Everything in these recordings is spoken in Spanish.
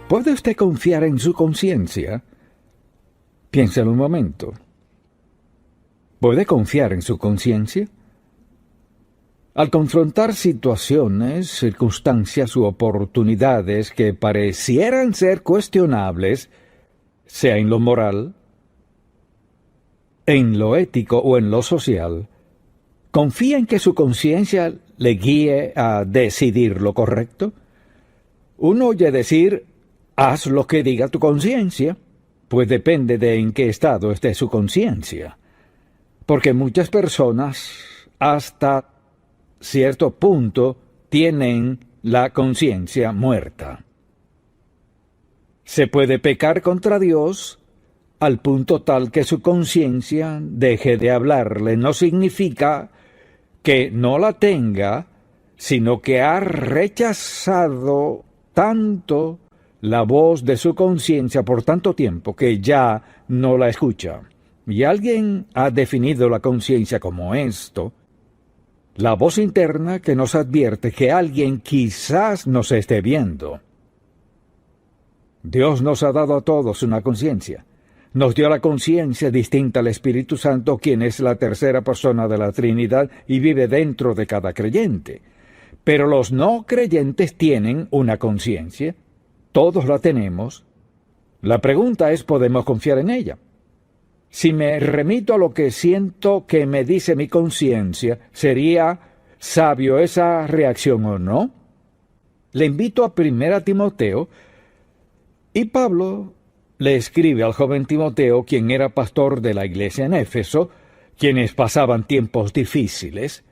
¿Puede usted confiar en su conciencia? Piénselo un momento. ¿Puede confiar en su conciencia? Al confrontar situaciones, circunstancias u oportunidades que parecieran ser cuestionables, sea en lo moral, en lo ético o en lo social, ¿confía en que su conciencia le guíe a decidir lo correcto? Uno oye decir, haz lo que diga tu conciencia, pues depende de en qué estado esté su conciencia. Porque muchas personas, hasta cierto punto, tienen la conciencia muerta. Se puede pecar contra Dios al punto tal que su conciencia deje de hablarle. No significa que no la tenga, sino que ha rechazado tanto la voz de su conciencia por tanto tiempo que ya no la escucha. Y alguien ha definido la conciencia como esto: la voz interna que nos advierte que alguien quizás nos esté viendo. Dios nos ha dado a todos una conciencia. Nos dio la conciencia distinta al Espíritu Santo, quien es la tercera persona de la Trinidad y vive dentro de cada creyente. Pero los no creyentes tienen una conciencia. Todos la tenemos. La pregunta es, ¿podemos confiar en ella? Si me remito a lo que siento que me dice mi conciencia, ¿sería sabio esa reacción o no? Le invito a 1 Timoteo, y Pablo le escribe al joven Timoteo, quien era pastor de la iglesia en Éfeso, quienes pasaban tiempos difíciles.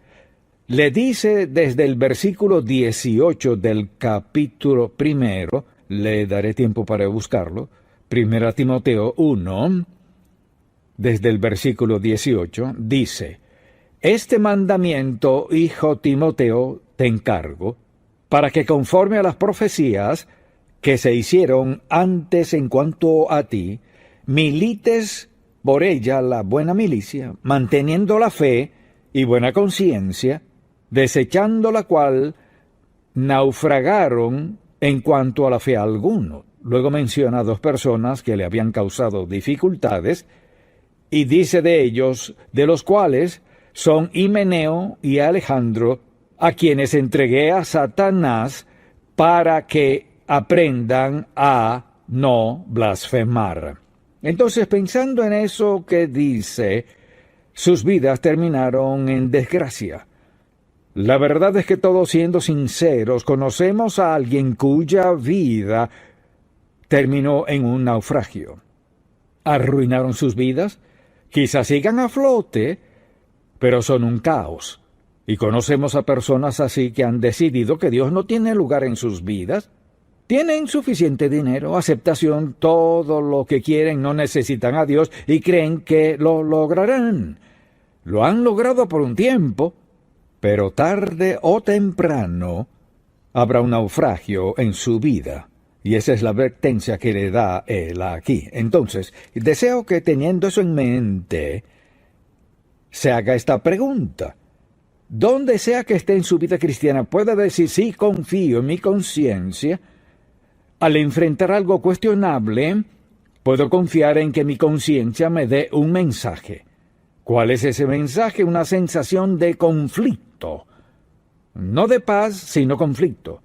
Le dice desde el versículo 18 del capítulo 1, le daré tiempo para buscarlo, 1 Timoteo 1, desde el versículo 18, dice: Este mandamiento, hijo Timoteo, te encargo, para que conforme a las profecías que se hicieron antes en cuanto a ti, milites por ella la buena milicia, manteniendo la fe y buena conciencia, desechando la cual naufragaron en cuanto a la fe alguno. Luego menciona a 2 personas que le habían causado dificultades, y dice de ellos, de los cuales son Himeneo y Alejandro, a quienes entregué a Satanás para que aprendan a no blasfemar. Entonces, pensando en eso que dice, sus vidas terminaron en desgracia. La verdad es que todos, siendo sinceros, conocemos a alguien cuya vida terminó en un naufragio. ¿Arruinaron sus vidas? Quizás sigan a flote, pero son un caos. Y conocemos a personas así que han decidido que Dios no tiene lugar en sus vidas. Tienen suficiente dinero, aceptación, todo lo que quieren, no necesitan a Dios y creen que lo lograrán. Lo han logrado por un tiempo, pero tarde o temprano habrá un naufragio en su vida. Y esa es la advertencia que le da él aquí. Entonces, deseo que, teniendo eso en mente, se haga esta pregunta. Donde sea que esté en su vida cristiana, pueda decir: sí, confío en mi conciencia. Al enfrentar algo cuestionable, puedo confiar en que mi conciencia me dé un mensaje. ¿Cuál es ese mensaje? Una sensación de conflicto. No de paz, sino conflicto.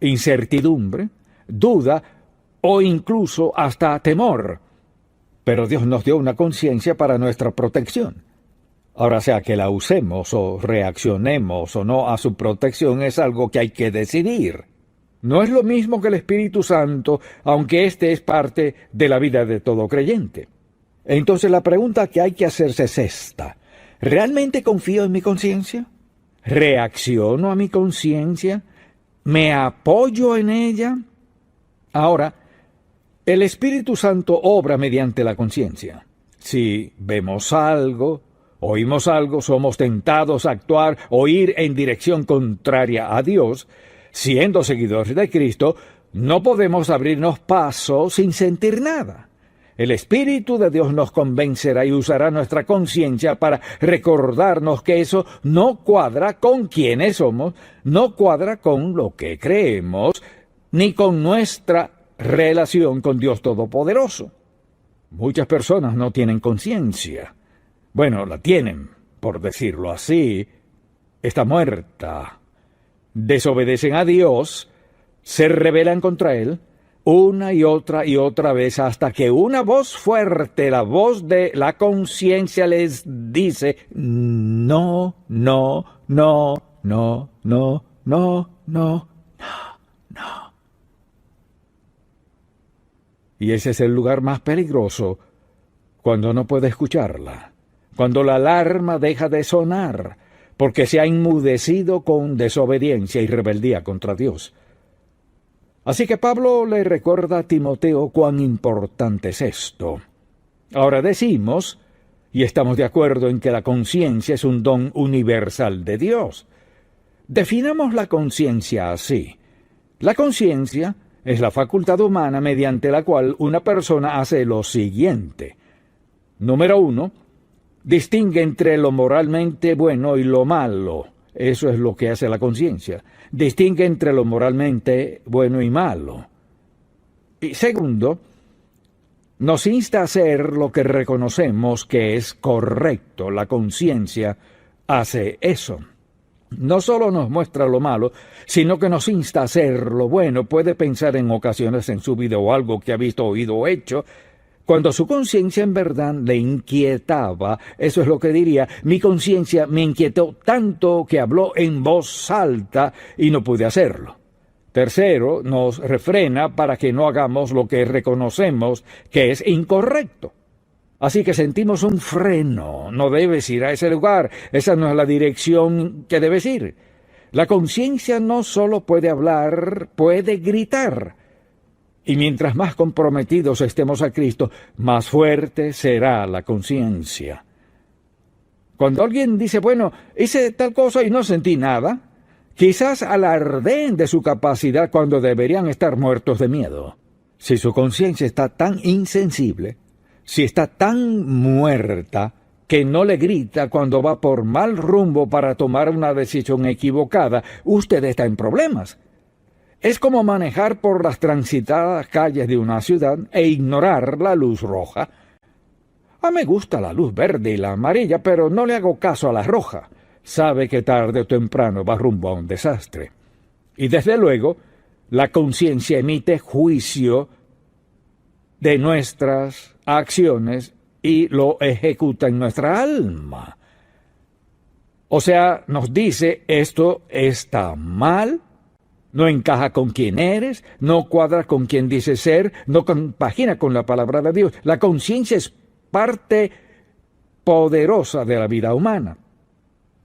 Incertidumbre, duda o incluso hasta temor. Pero Dios nos dio una conciencia para nuestra protección. Ahora, sea que la usemos o reaccionemos o no a su protección, es algo que hay que decidir. No es lo mismo que el Espíritu Santo, aunque éste es parte de la vida de todo creyente. Entonces la pregunta que hay que hacerse es esta: ¿realmente confío en mi conciencia? ¿Reacciono a mi conciencia? ¿Me apoyo en ella? Ahora, el Espíritu Santo obra mediante la conciencia. Si vemos algo, oímos algo, somos tentados a actuar o ir en dirección contraria a Dios, siendo seguidores de Cristo, no podemos abrirnos paso sin sentir nada. El Espíritu de Dios nos convencerá y usará nuestra conciencia para recordarnos que eso no cuadra con quienes somos, no cuadra con lo que creemos, ni con nuestra relación con Dios Todopoderoso. Muchas personas no tienen conciencia. Bueno, la tienen, por decirlo así. Está muerta. Desobedecen a Dios, se rebelan contra Él, una y otra vez, hasta que una voz fuerte, la voz de la conciencia, les dice: no, no, no, no, no, no, no, no. Y ese es el lugar más peligroso, cuando no puede escucharla, cuando la alarma deja de sonar, porque se ha enmudecido con desobediencia y rebeldía contra Dios. Así que Pablo le recuerda a Timoteo cuán importante es esto. Ahora decimos, y estamos de acuerdo en que la conciencia es un don universal de Dios. Definamos la conciencia así. La conciencia es la facultad humana mediante la cual una persona hace lo siguiente. Número 1, distingue entre lo moralmente bueno y lo malo. Eso es lo que hace la conciencia. Distingue entre lo moralmente bueno y malo. Y segundo, nos insta a hacer lo que reconocemos que es correcto. La conciencia hace eso. No solo nos muestra lo malo, sino que nos insta a hacer lo bueno. Puede pensar en ocasiones en su vida o algo que ha visto, oído o hecho, cuando su conciencia en verdad le inquietaba. Eso es lo que diría: mi conciencia me inquietó tanto que habló en voz alta y no pude hacerlo. Tercero, nos refrena para que no hagamos lo que reconocemos que es incorrecto. Así que sentimos un freno. No debes ir a ese lugar. Esa no es la dirección que debes ir. La conciencia no solo puede hablar, puede gritar. Y mientras más comprometidos estemos a Cristo, más fuerte será la conciencia. Cuando alguien dice: bueno, hice tal cosa y no sentí nada, quizás alardeen de su capacidad cuando deberían estar muertos de miedo. Si su conciencia está tan insensible, si está tan muerta, que no le grita cuando va por mal rumbo para tomar una decisión equivocada, usted está en problemas. Es como manejar por las transitadas calles de una ciudad e ignorar la luz roja. Me gusta la luz verde y la amarilla, pero no le hago caso a la roja. Sabe que tarde o temprano va rumbo a un desastre. Y desde luego, la conciencia emite juicio de nuestras acciones y lo ejecuta en nuestra alma. O sea, nos dice: esto está mal, no encaja con quien eres, no cuadra con quien dice ser, no compagina con la palabra de Dios. La conciencia es parte poderosa de la vida humana.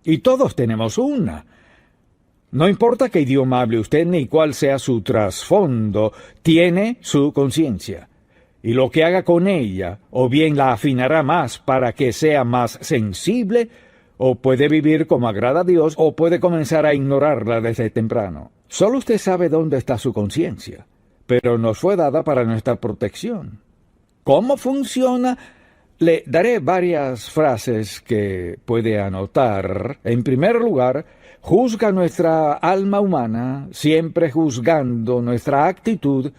Y todos tenemos una. No importa qué idioma hable usted ni cuál sea su trasfondo, tiene su conciencia. Y lo que haga con ella, o bien la afinará más para que sea más sensible, o puede vivir como agrada a Dios, o puede comenzar a ignorarla desde temprano. Solo usted sabe dónde está su conciencia, pero nos fue dada para nuestra protección. ¿Cómo funciona? Le daré varias frases que puede anotar. En primer lugar, juzga nuestra alma humana, siempre juzgando nuestra actitud,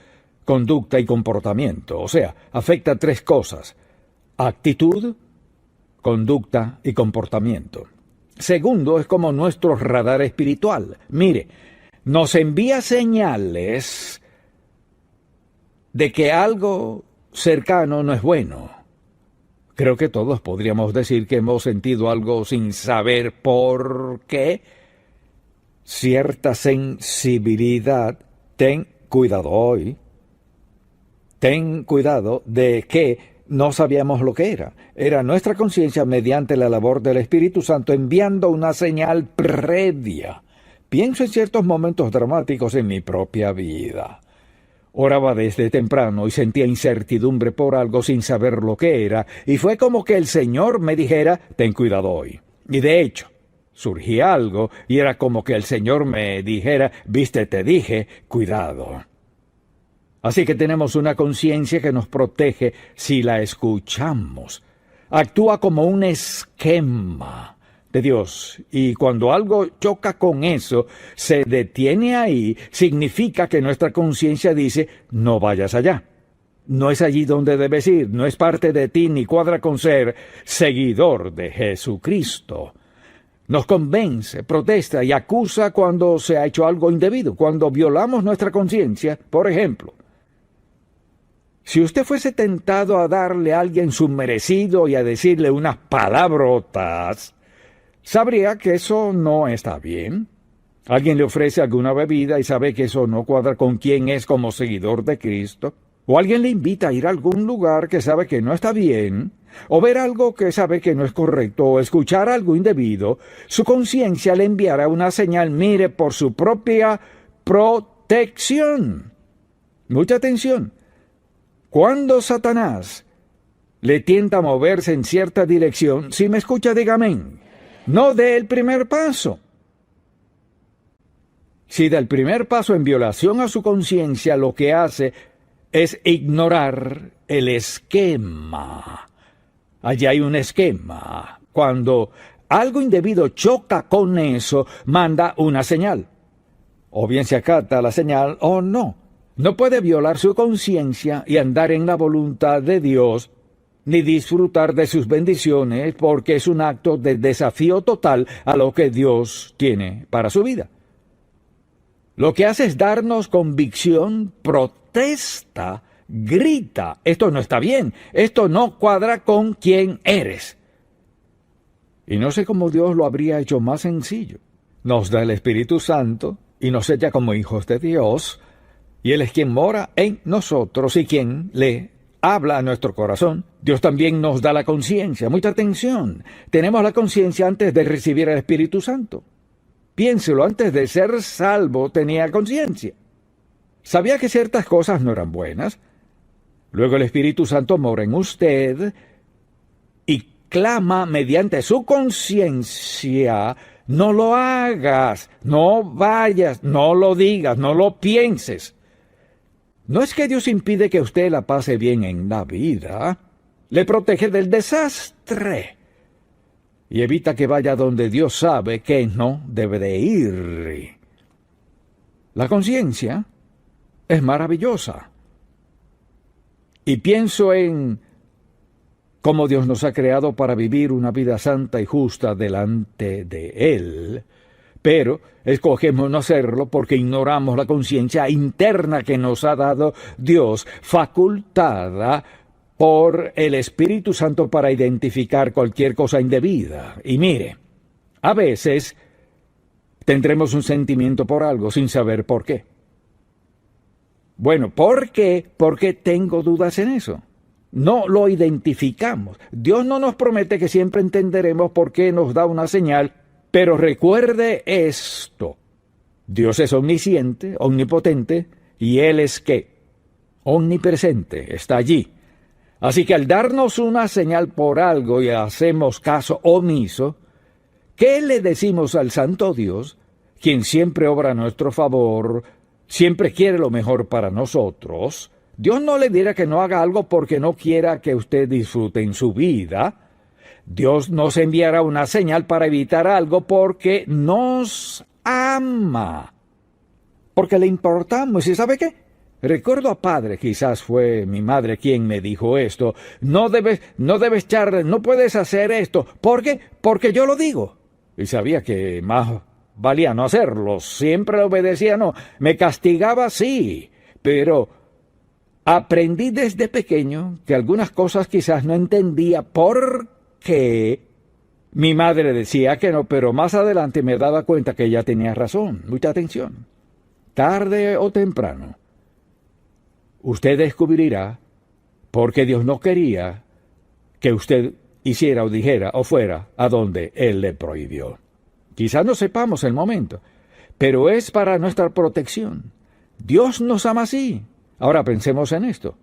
conducta y comportamiento. O sea, afecta 3 cosas: actitud, conducta y comportamiento. Segundo, es como nuestro radar espiritual. Mire, nos envía señales de que algo cercano no es bueno. Creo que todos podríamos decir que hemos sentido algo sin saber por qué. Cierta sensibilidad. Ten cuidado hoy. Ten cuidado de que no sabíamos lo que era. Era nuestra conciencia mediante la labor del Espíritu Santo enviando una señal previa. Pienso en ciertos momentos dramáticos en mi propia vida. Oraba desde temprano y sentía incertidumbre por algo sin saber lo que era, y fue como que el Señor me dijera: ten cuidado hoy. Y de hecho, surgía algo y era como que el Señor me dijera: viste, te dije, cuidado. Así que tenemos una conciencia que nos protege si la escuchamos. Actúa como un esquema de Dios. Y cuando algo choca con eso, se detiene ahí, significa que nuestra conciencia dice, no vayas allá. No es allí donde debes ir, no es parte de ti ni cuadra con ser seguidor de Jesucristo. Nos convence, protesta y acusa cuando se ha hecho algo indebido, cuando violamos nuestra conciencia. Por ejemplo, si usted fuese tentado a darle a alguien su merecido y a decirle unas palabrotas, sabría que eso no está bien. Alguien le ofrece alguna bebida y sabe que eso no cuadra con quién es como seguidor de Cristo. O alguien le invita a ir a algún lugar que sabe que no está bien, o ver algo que sabe que no es correcto, o escuchar algo indebido. Su conciencia le enviará una señal, mire, por su propia protección. Mucha atención. Cuando Satanás le tienta a moverse en cierta dirección, si me escucha, diga amén. No dé el primer paso. Si da el primer paso en violación a su conciencia, lo que hace es ignorar el esquema. Allí hay un esquema. Cuando algo indebido choca con eso, manda una señal. O bien se acata la señal o no. No puede violar su conciencia y andar en la voluntad de Dios, ni disfrutar de sus bendiciones, porque es un acto de desafío total a lo que Dios tiene para su vida. Lo que hace es darnos convicción, protesta, grita, esto no está bien, esto no cuadra con quién eres. Y no sé cómo Dios lo habría hecho más sencillo. Nos da el Espíritu Santo y nos sella como hijos de Dios, y Él es quien mora en nosotros y quien le habla a nuestro corazón. Dios también nos da la conciencia. Mucha atención. Tenemos la conciencia antes de recibir el Espíritu Santo. Piénselo, antes de ser salvo tenía conciencia. Sabía que ciertas cosas no eran buenas. Luego el Espíritu Santo mora en usted y clama mediante su conciencia, no lo hagas, no vayas, no lo digas, no lo pienses. No es que Dios impide que usted la pase bien en la vida, le protege del desastre y evita que vaya donde Dios sabe que no debe de ir. La conciencia es maravillosa. Y pienso en cómo Dios nos ha creado para vivir una vida santa y justa delante de Él. Pero escogemos no hacerlo porque ignoramos la conciencia interna que nos ha dado Dios, facultada por el Espíritu Santo para identificar cualquier cosa indebida. Y mire, a veces tendremos un sentimiento por algo sin saber por qué. Bueno, ¿por qué? Porque tengo dudas en eso. No lo identificamos. Dios no nos promete que siempre entenderemos por qué nos da una señal, pero recuerde esto. Dios es omnisciente, omnipotente, y Él es ¿qué? Omnipresente, está allí. Así que al darnos una señal por algo y hacemos caso omiso, ¿qué le decimos al Santo Dios, quien siempre obra a nuestro favor, siempre quiere lo mejor para nosotros? Dios no le dirá que no haga algo porque no quiera que usted disfrute en su vida. Dios nos enviará una señal para evitar algo porque nos ama, porque le importamos. ¿Y sabe qué? Recuerdo a padre, quizás fue mi madre quien me dijo esto, no debes echar, no puedes hacer esto. ¿Por qué? Porque yo lo digo. Y sabía que más valía no hacerlo, siempre le obedecía, no. Me castigaba, sí, pero aprendí desde pequeño que algunas cosas quizás no entendía por qué mi madre decía que no, pero más adelante me daba cuenta que ella tenía razón. Mucha atención. Tarde o temprano, usted descubrirá por qué Dios no quería que usted hiciera o dijera o fuera a donde Él le prohibió. Quizás no sepamos el momento, pero es para nuestra protección. Dios nos ama así. Ahora pensemos en esto.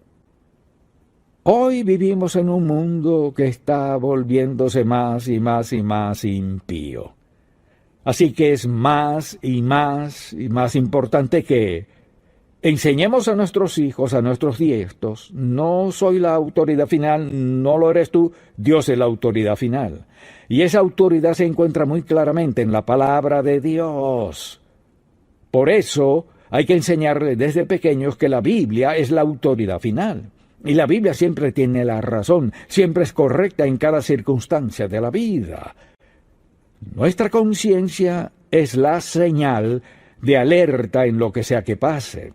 Hoy vivimos en un mundo que está volviéndose más y más y más impío. Así que es más y más y más importante que Enseñemos a nuestros hijos, a nuestros nietos, no soy la autoridad final, no lo eres tú, Dios es la autoridad final. Y esa autoridad se encuentra muy claramente en la palabra de Dios. Por eso hay que enseñarles desde pequeños que la Biblia es la autoridad final. Y la Biblia siempre tiene la razón, siempre es correcta en cada circunstancia de la vida. Nuestra conciencia es la señal de alerta en lo que sea que pase.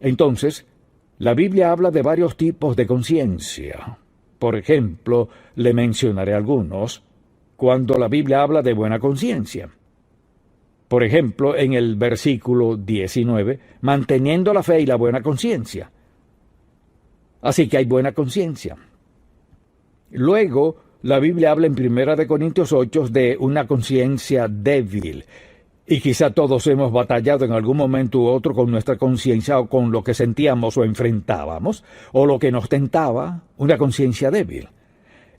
Entonces, la Biblia habla de varios tipos de conciencia. Por ejemplo, le mencionaré algunos cuando la Biblia habla de buena conciencia. Por ejemplo, en el versículo 19, manteniendo la fe y la buena conciencia. Así que hay buena conciencia. Luego, la Biblia habla en 1 Corintios 8 de una conciencia débil. Y quizá todos hemos batallado en algún momento u otro con nuestra conciencia o con lo que sentíamos o enfrentábamos, o lo que nos tentaba, una conciencia débil.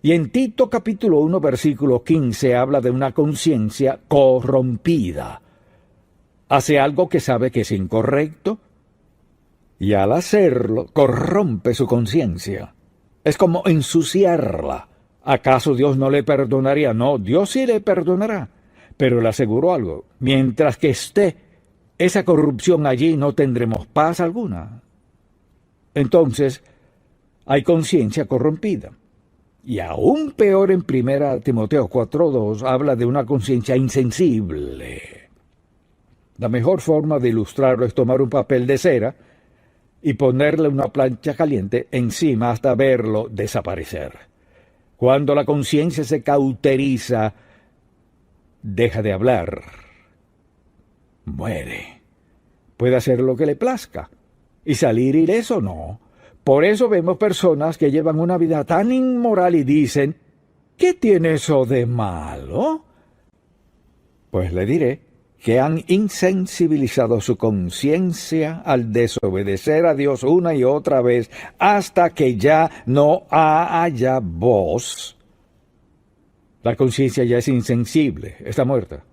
Y en Tito capítulo 1, versículo 15, habla de una conciencia corrompida. Hace algo que sabe que es incorrecto, y al hacerlo, corrompe su conciencia. Es como ensuciarla. ¿Acaso Dios no le perdonaría? No, Dios sí le perdonará. Pero le aseguro algo, mientras que esté esa corrupción allí, no tendremos paz alguna. Entonces, hay conciencia corrompida. Y aún peor en 1 Timoteo 4:2 habla de una conciencia insensible. La mejor forma de ilustrarlo es tomar un papel de cera y ponerle una plancha caliente encima hasta verlo desaparecer. Cuando la conciencia se cauteriza, deja de hablar, muere. Puede hacer lo que le plazca y salir ileso, no. Por eso vemos personas que llevan una vida tan inmoral y dicen, ¿qué tiene eso de malo? Pues le diré que han insensibilizado su conciencia al desobedecer a Dios una y otra vez hasta que ya no haya voz. La conciencia ya es insensible, está muerta.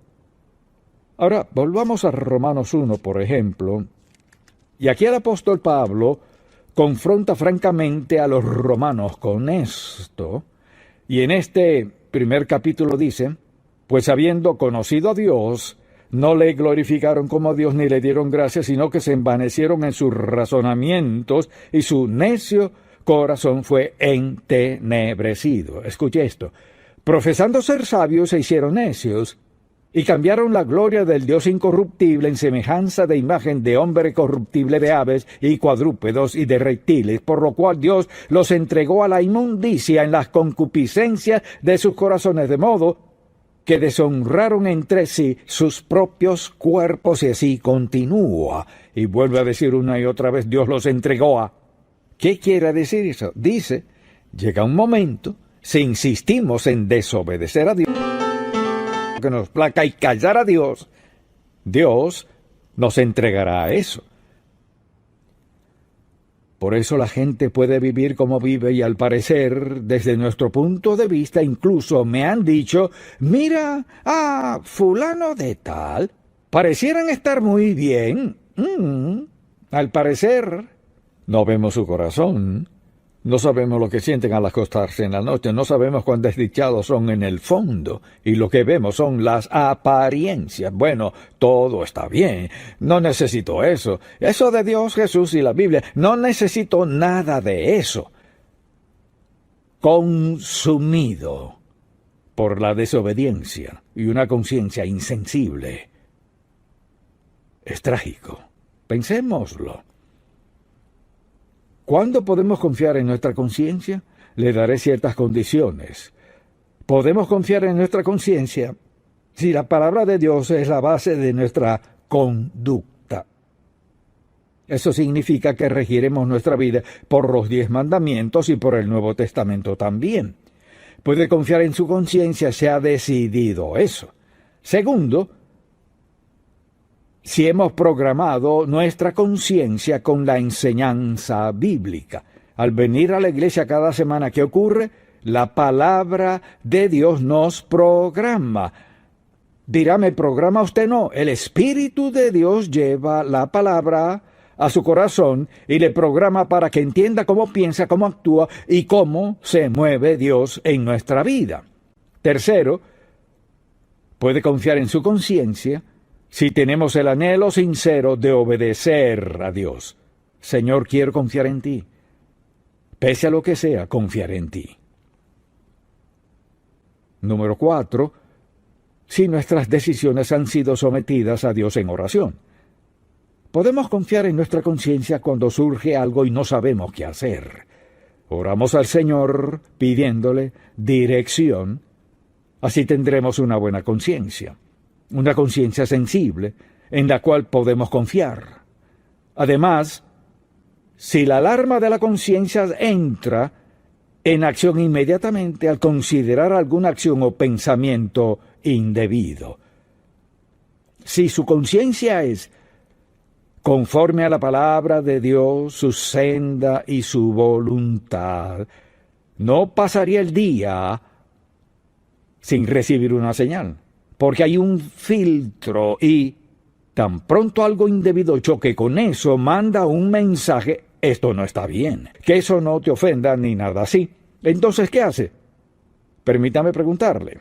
Ahora, volvamos a Romanos 1, por ejemplo, y aquí el apóstol Pablo confronta francamente a los romanos con esto, y en este primer capítulo dice, pues habiendo conocido a Dios, no le glorificaron como a Dios ni le dieron gracias, sino que se envanecieron en sus razonamientos y su necio corazón fue entenebrecido. Escuche esto. Profesando ser sabios, se hicieron necios, y cambiaron la gloria del Dios incorruptible en semejanza de imagen de hombre corruptible, de aves y cuadrúpedos y de reptiles, por lo cual Dios los entregó a la inmundicia en las concupiscencias de sus corazones, de modo que deshonraron entre sí sus propios cuerpos, y así continúa. Y vuelve a decir una y otra vez, Dios los entregó a... ¿Qué quiere decir eso? Dice, llega un momento, si insistimos en desobedecer a Dios, que nos placa, y callar a Dios, Dios nos entregará a eso. Por eso la gente puede vivir como vive y al parecer, desde nuestro punto de vista, incluso me han dicho, mira, fulano de tal, parecieran estar muy bien. Al parecer, no vemos su corazón. No sabemos lo que sienten al acostarse en la noche, no sabemos cuán desdichados son en el fondo, y lo que vemos son las apariencias. Bueno, todo está bien, no necesito eso. Eso de Dios, Jesús y la Biblia, no necesito nada de eso. Consumido por la desobediencia y una conciencia insensible. Es trágico. Pensémoslo. ¿Cuándo podemos confiar en nuestra conciencia? Le daré ciertas condiciones. Podemos confiar en nuestra conciencia si la palabra de Dios es la base de nuestra conducta. Eso significa que regiremos nuestra vida por los 10 mandamientos y por el Nuevo Testamento también. Puede confiar en su conciencia si ha decidido eso. Segundo, si hemos programado nuestra conciencia con la enseñanza bíblica. Al venir a la iglesia cada semana, ¿qué ocurre? La palabra de Dios nos programa. Dirá, ¿me programa usted? No, el Espíritu de Dios lleva la palabra a su corazón y le programa para que entienda cómo piensa, cómo actúa y cómo se mueve Dios en nuestra vida. Tercero, puede confiar en su conciencia si tenemos el anhelo sincero de obedecer a Dios. Señor, quiero confiar en ti. Pese a lo que sea, confiar en ti. Número 4, si nuestras decisiones han sido sometidas a Dios en oración. Podemos confiar en nuestra conciencia cuando surge algo y no sabemos qué hacer. Oramos al Señor pidiéndole dirección. Así tendremos una buena conciencia, una conciencia sensible en la cual podemos confiar. Además, si la alarma de la conciencia entra en acción inmediatamente al considerar alguna acción o pensamiento indebido. Si su conciencia es conforme a la palabra de Dios, su senda y su voluntad, no pasaría el día sin recibir una señal, porque hay un filtro y tan pronto algo indebido choque con eso, manda un mensaje: esto no está bien, que eso no te ofenda ni nada así. Entonces, ¿qué hace? Permítame preguntarle,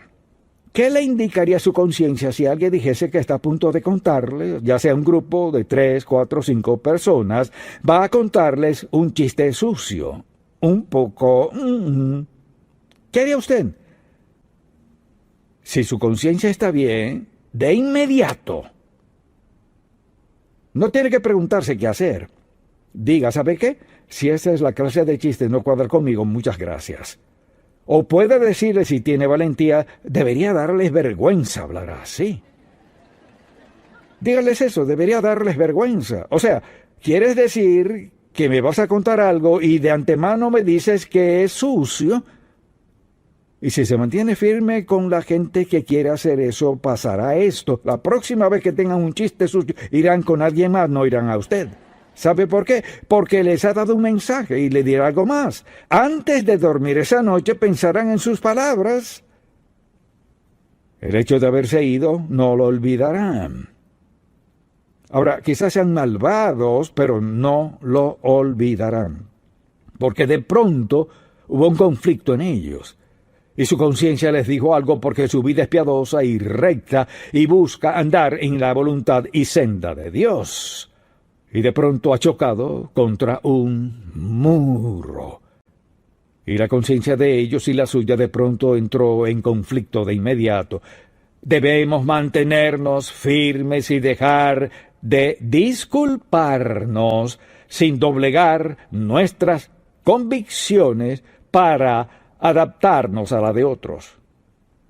¿qué le indicaría a su conciencia si alguien dijese que está a punto de contarle, ya sea un grupo de 3, 4, 5 personas, va a contarles un chiste sucio, un poco... ¿Qué haría usted? Si su conciencia está bien, de inmediato, no tiene que preguntarse qué hacer. Diga, ¿sabe qué? Si esa es la clase de chiste no cuadra conmigo, muchas gracias. O puede decirle, si tiene valentía, debería darles vergüenza hablar así. Dígales eso, debería darles vergüenza. O sea, ¿quieres decir que me vas a contar algo y de antemano me dices que es sucio? Y si se mantiene firme con la gente que quiere hacer eso, pasará esto. La próxima vez que tengan un chiste sucio, irán con alguien más, no irán a usted. ¿Sabe por qué? Porque les ha dado un mensaje y le dirá algo más. Antes de dormir esa noche pensarán en sus palabras. El hecho de haberse ido no lo olvidarán. Ahora, quizás sean malvados, pero no lo olvidarán. Porque de pronto hubo un conflicto en ellos. Y su conciencia les dijo algo porque su vida es piadosa y recta y busca andar en la voluntad y senda de Dios. Y de pronto ha chocado contra un muro. Y la conciencia de ellos y la suya de pronto entró en conflicto de inmediato. Debemos mantenernos firmes y dejar de disculparnos sin doblegar nuestras convicciones para adaptarnos a la de otros.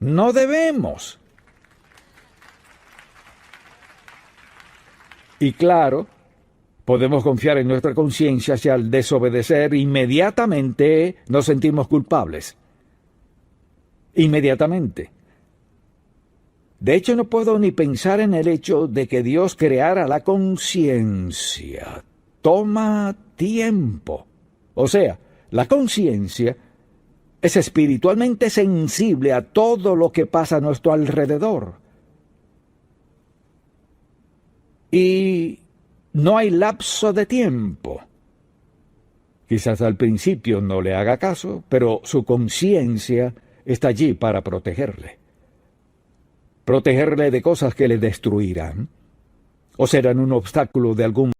No debemos. Y claro, podemos confiar en nuestra conciencia si al desobedecer inmediatamente nos sentimos culpables. Inmediatamente. De hecho, no puedo ni pensar en el hecho de que Dios creara la conciencia. Toma tiempo. O sea, la conciencia es espiritualmente sensible a todo lo que pasa a nuestro alrededor. Y no hay lapso de tiempo. Quizás al principio no le haga caso, pero su conciencia está allí para protegerle. Protegerle de cosas que le destruirán o serán un obstáculo de algún